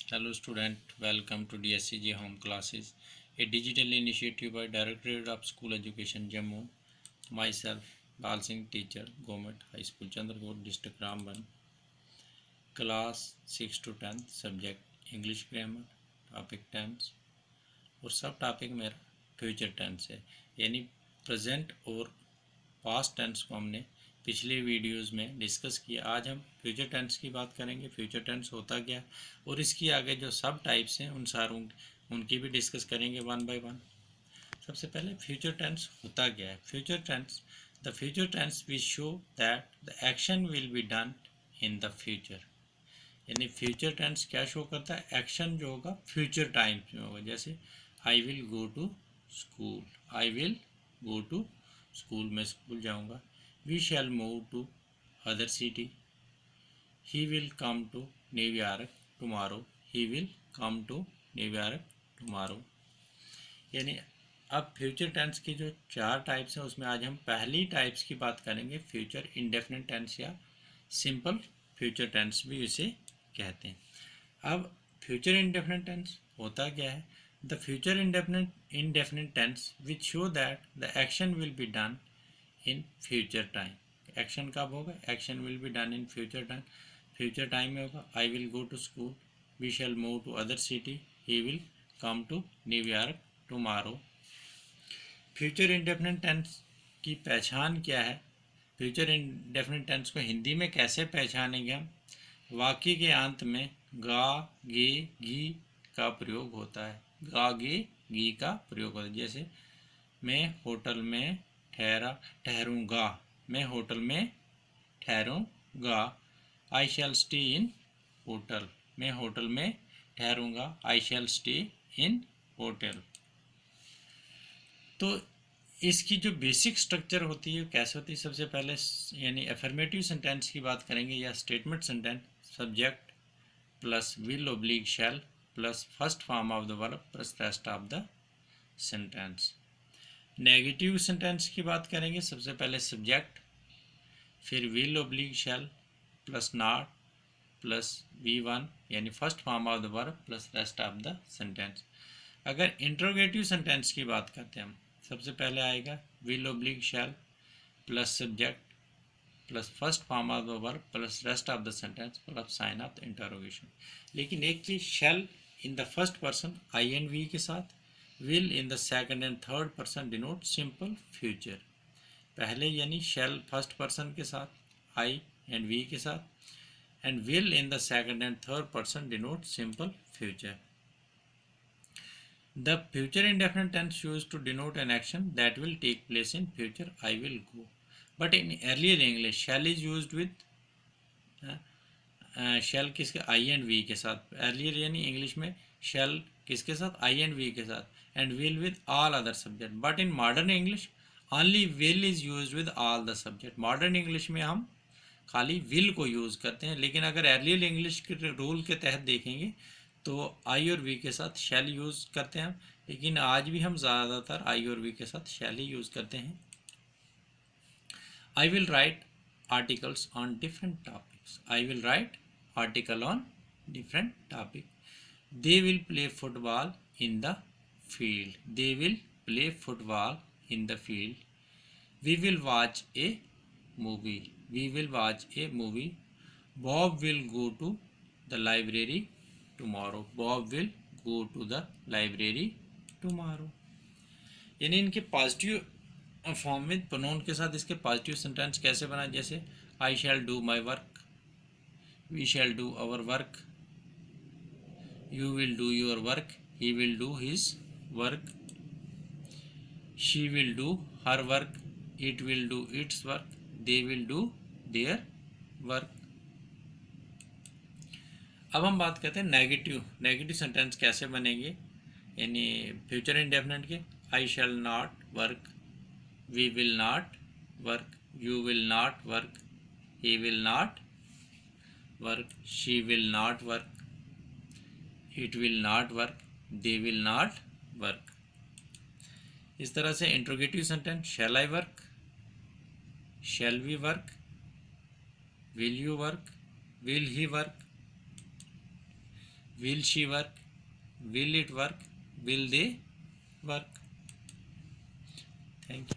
Hello student, welcome to DSCG Home Classes, a digital initiative by Directorate of School Education Jammu. Myself, Lal Singh, teacher, Government High School, Chandrapur, District Ramban. Class 6 to 10, subject English Grammar, topic tense और सब topic मेरा future tense है, यानी present और past tense को हमने पिछले videos में डिस्कस किया। आज हम फ्यूचर टेंस की बात करेंगे। फ्यूचर टेंस होता क्या और इसकी आगे जो सब टाइप्स हैं उनकी भी डिस्कस करेंगे वन बाय वन। सबसे पहले फ्यूचर टेंस होता क्या है। The future tense will show that the action will be done in the future, यानी फ्यूचर टेंस क्या शो करता है, एक्शन जो होगा फ्यूचर टाइम में होगा। जैसे I will go to school, I will go to school, मैं स्कूल जाऊंगा। We shall move to other city, he will come to New York tomorrow, he will come to New York tomorrow. यानी अब future tense की जो चार types हैं उसमें आज हम पहली टाइप्स की बात करेंगे, फ्यूचर इंडेफिनिट टेंस या सिंपल फ्यूचर टेंस भी इसे कहते हैं। अब फ्यूचर इंडेफिनिट टेंस होता क्या है। The future indefinite tense which show that the action will be done in future time. Action कब होगा, action will be done in future time, future time में होगा। I will go to school, we shall move to other city, he will come to New York tomorrow. Future indefinite tense की पहचान क्या है, future indefinite tense को हिंदी में कैसे पहचानेंगे हम। वाक्य के अंत में गा गे गी का प्रयोग होता है, गा गे गी का प्रयोग होता है। जैसे मैं होटल में ठहरूंगा, मैं होटल में ठहरूंगा। आई शैल स्टे इन होटल, मैं होटल में ठहरूंगा। आई शैल स्टे इन होटल। तो इसकी जो बेसिक स्ट्रक्चर होती है कैसे होती है, सबसे पहले यानी अफर्मेटिव सेंटेंस की बात करेंगे या statement sentence. Subject plus will oblique shell plus first form of the verb plus rest of the sentence. Negative sentence की बात करेंगे, सबसे पहले सब्जेक्ट, फिर will oblique shell plus not plus V1 यानी first form of the verb plus rest of the sentence. अगर interrogative sentence की बात करते हैं हम, सबसे पहले आएगा will oblique shell plus subject plus first form of the verb plus rest of the sentence plus sign of the interrogation. लेकिन एक चीज, shall in the first person I and we के साथ, will in the second and third person denote simple future. पहले यानी शैल first person के साथ, आई and we के साथ, and will in the second and third person denote simple future. The future indefinite tense used to denote an action that will take place in future. I will go. But in earlier English, shall is used with shall किसके, आई and we के साथ। earlier यानी English में shall किसके साथ, आई and we के साथ, and will with all other subject. But in modern English, only will is used with all the subject. modern English में हम खाली विल को यूज़ करते हैं, लेकिन अगर एर्लियर इंग्लिश के रूल के तहत देखेंगे तो आई और वी के साथ शैल यूज़ करते हैं, लेकिन आज भी हम ज़्यादातर आई और वी के साथ शैल ही यूज़ करते हैं। I will write articles on different topics, I will write article on different topic. They will play football in the field, they will play football in the field. We will watch a movie, we will watch a movie. Bob will go to the library tomorrow, Bob will go to the library tomorrow। यानी इनके positive form में pronoun के साथ इसके positive sentence कैसे बना, जैसे I shall do my work, we shall do our work, you will do your work, he will do his work, she will do her work, it will do its work, they will do their work। अब हम बात करते हैं negative sentence कैसे बनेंगे, यानी future indefinite के। I shall not work, we will not work, you will not work, he will not work, she will not work, it will not work, they will not work. इस तरह से interrogative sentence, shall I work, shall we work, will you work, will he work, Will she work? Will it work? Will they work? Thank you.